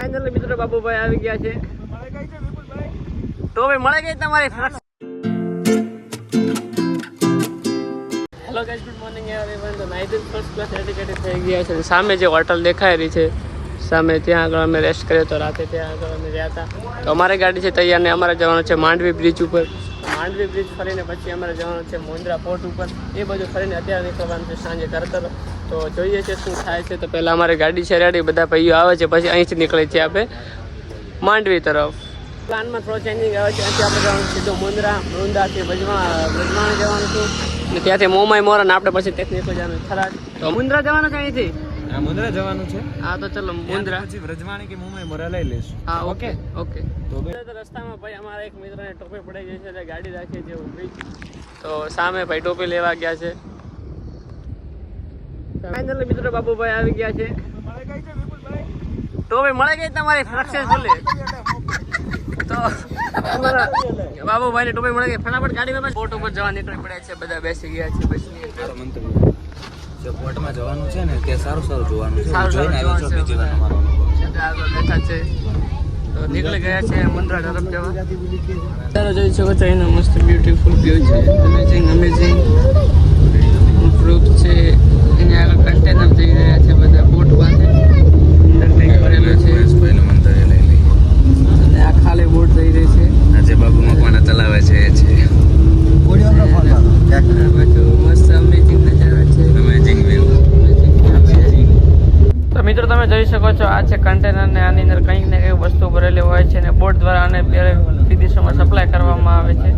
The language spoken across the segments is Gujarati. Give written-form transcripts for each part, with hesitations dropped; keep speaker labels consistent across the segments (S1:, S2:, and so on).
S1: ફાઇનલી મિત્રો બાબુભાઈ આવી ગયા છે તો ભાઈ મળે ગઈ તમારી hello guys, good morning everyone. તો નાઇટ ફર્સ્ટ ક્લાસ એડ્યુકેટેડ થઈ ગયા છે. સામે જે હોટલ દેખાઈ રહી છે સામે, ત્યાં આગળ અમે રેસ્ટ કર્યો તો રાતે. ત્યાં આગળ અમે રહ્યા હતા. તો અમારી ગાડી છે તૈયાર ને અમારે જવાનું છે માંડવી બ્રિજ ઉપર. માંડવી બ્રિજ ફરીને પછી અમારે જવાનું છે મુન્દ્રા પોર્ટ ઉપર. એ બધું ફરીને અત્યારે નીકળવાનું છે સાંજે ઘર તરફ. તો જોઈએ છે શું થાય છે. તો પહેલાં અમારી ગાડી છે રેડી, બધા ભાઈઓ આવે છે, પછી અહીંથી નીકળે છે આપણે માંડવી તરફ. પ્લાનમાં થોડો ચેન્જિંગ આવે છે. અહીંથી આપણે જવાનું સીધું મુન્દ્રાથી બ્રજવાણ જવાનું છું ને ત્યાંથી મોમાઈ મોરા ને આપણે પછી ત્યાં નીકળી જવાનું થરાદ. તો મુન્દ્રા જવાનું છે અહીંથી.
S2: હા, મુન્દ્રા જવાનું છે.
S1: હા તો ચલો મુન્દ્રા
S2: પછી વ્રજવાણી કે મોમાઈ મોરા લઈ લઈશું.
S1: હા ઓકે.
S2: તો
S1: રસ્તામાં ભાઈ અમારા એક મિત્રને ટોપી પડાઈ ગઈ છે એટલે ગાડી રાખી છે ઊભી. તો સામે ભાઈ ટોપી લેવા ગયા છે. ફાઇનલી મિત્રો બાબુભાઈ આવી ગયા છે. તો ભાઈ મળે ગઈ તમારી સક્સેસફુલી. તો અમારા બાબુભાઈને ટોપી મળે ગઈ. ફટાફટ ગાડીમાં બોટ ઉપર જવા નીકળી પડ્યા છે. બધા બેસી ગયા છે બસની અંદર.
S2: જે પોર્ટમાં જવાનું છે ને તે સારું જોવાનું છે.
S1: સારું
S2: જોઈને આવ્યો છું બીજી વાર અમારો
S1: આગળ બેઠા છે. તો નીકળી ગયા છે મુન્દ્રા તરફ જવા. ચાલો જોઈ શકો છો એનો મસ્ત બ્યુટીફુલ વ્યૂ છે. અમેઝિંગ ફ્રૂટ છે. એની આગળ કન્ટેનર જઈ રહ્યા છે બધા બોટ પાસે. અંદર કંઈક ભરેલું છે.
S2: પહેલું મંતર લઈ લઈ.
S1: અને આ ખાલી બોટ જઈ રહી છે.
S2: આજે બાબુ મકવાના ચલાવે છે એ છે.
S1: બધું મસ્ત અમેઝિંગ નજારા છે.
S2: Amazing view.
S1: તો મિત્રો તમે જોઈ શકો છો આ છે કન્ટેનર ને આની અંદર કંઈક ને કંઈક વસ્તુ ભરેલી હોય છે અને બોટ દ્વારા આને વિદેશોમાં સપ્લાય કરવામાં આવે છે.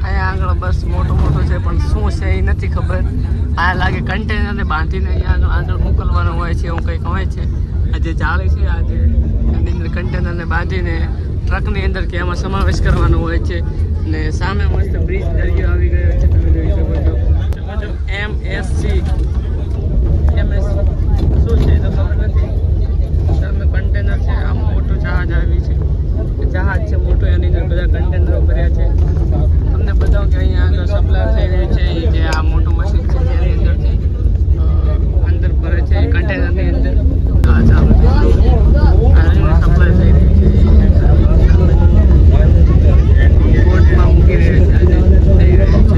S1: અહીંયા આગળ બસ મોટું છે પણ શું છે એ નથી ખબર. આ લાગે કન્ટેનરને બાંધીને અહીંયા આગળ મોકલવાનું હોય છે એવું કંઈક હોય છે. આ જે ચાલે છે આજે એની અંદર કન્ટેનરને બાંધીને ટ્રકની અંદર કે એમાં સમાવેશ કરવાનો હોય છે. ને સામે મસ્ત બ્રિજ દરિયો આવી ગયો છે. તમે જોઈ શકો છો MSC શું છે તો ખબર નથી. સામે કન્ટેનર છે. આ મોટું જહાજ આવી છે. જહાજ છે મોટું, એની અંદર બધા કન્ટેનરો ભર્યા છે. તમને બતાવું કે અહીંયા આગળ સપ્લાય થઈ રહી છે. જે આ મોટું મશીન છે તેની અંદરથી અંદર ભરે છે કન્ટેનરની અંદર. આ ચાલુ સપ્લાય થઈ રહી છે. બોટમાં મૂકી રહ્યા છે. થઈ રહ્યું છે.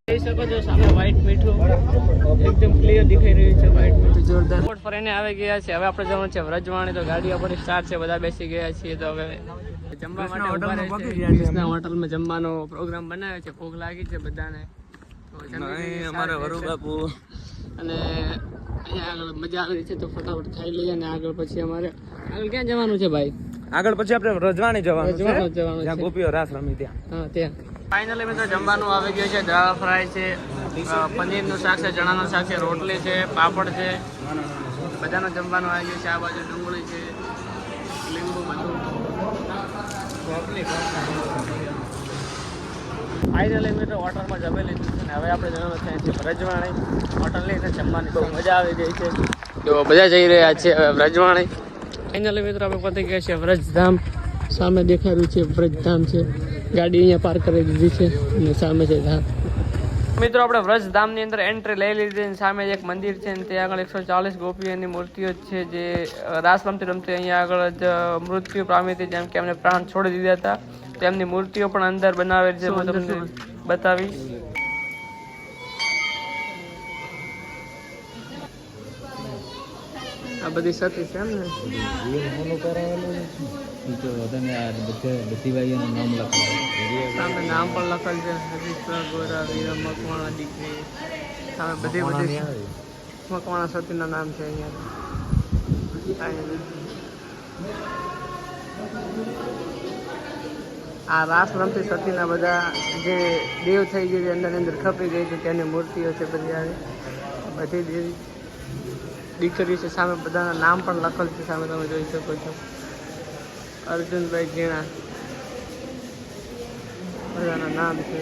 S1: જોઈ શકો છો સામે વ્હાઈટ મીઠું એકદમ ક્લિયર દેખાઈ રહ્યું છે. વ્હાઈટ મીઠું જોરદાર. બોટ ફરીને આવી ગયા છે. હવે આપણે જવાનું છે વ્રજવાણી. તો ગાડી આપણી સ્ટાર્ટ છે. બધા બેસી ગયા છીએ. તો હવે જમવા માટે ઉભા રહે છે. કૃષ્ણા હોટલમાં જમવાનો પ્રોગ્રામ બનાવ્યો છે. ભૂખ લાગી છે બધાને.
S2: અમારા વરુ બાપુ
S1: અને અહીંયા આગળ મજા આવી છે. તો ફટાફટ ખાઈ લઈએ અને આગળ પછી અમારે આગળ ક્યાં જવાનું છે ભાઈ?
S2: આગળ પછી આપણે વ્રજવાણી જવાનું છે.
S1: જવાનું
S2: જ્યાં
S1: છે.
S2: ગોપીઓ રાસ રમી ત્યાં.
S1: હા ત્યાં. ફાઇનલી મિત્રો જમવાનું આવી ગયું છે. દાળ ફ્રાય છે, પનીરનું શાક છે, ચણાનું શાક છે, રોટલી છે, પાપડ છે. બધાનું જમવાનું આવી ગયું છે. આ બાજુ ડુંગળી છે, લીંબુ બધું. ફાઇનલી મિત્રો હોટલમાં જમી લીધું છે ને હવે આપણે જવાનું છે અહીંથી વ્રજવાણી. હોટલ લઈને જમવાની બહુ મજા આવી ગઈ છે. તો બધા જઈ રહ્યા છે હવે વ્રજવાણી. ફાઇનલી મિત્રો આપણે પહોંચી ગયા છે વ્રજધામ. સામે દેખાડ્યું છે વ્રજધામ છે. ગાડી અહીંયા પાર્ક કરી દીધી છે અને સામે છે ધામ. મિત્રો આપણે વ્રજધામની અંદર એન્ટ્રી લઈ લીધી. સામે એક મંદિર છે અને ત્યાં આગળ 140 ગોપીઓની મૂર્તિઓ છે જે રાસ રમતી અહીંયા આગળ જ મૃત્યુ પામી હતી. જેમ કે એમને પ્રાણ છોડી દીધા હતા. તેમની મૂર્તિઓ પણ અંદર બનાવેલી છે. હું તમને બતાવીશ. આ બધી સતી છે એમ ને. સામે નામ પણ લખેલ છે. હરીશ્વર ગોરા, વીર મકવાણા દીકરી. સામે બધી મકવાણા સતીના નામ છે અહીંયા. આ રાસ રમતી સતીના બધા જે દેવ થઈ ગઈ અંદર ખપી ગઈ હતી તેની મૂર્તિઓ છે બધી. આવી બધી દેવી દીકરી છે. સામે બધાના નામ પણ લખેલ છે. સામે તમે જોઈ શકો છો. અર્જુનભાઈ ગીણા બધાના નામ છે.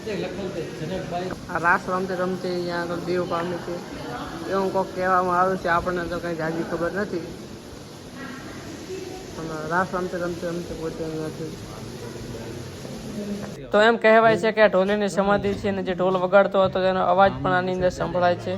S1: આ રાસ રમતે રમતે અહીંયા આગળ દેવ પામે છે એવું કોઈક કહેવામાં આવે છે. આપણને તો કંઈ જાજી ખબર નથી, પણ રાસ રમતે રમતે રમતે પોતે અહીંયાથી. તો એમ કહેવાય છે કે આ ઢોલીની સમાધિ છે અને જે ઢોલ વગાડતો હતો તેનો અવાજ પણ આની અંદર સંભળાય છે.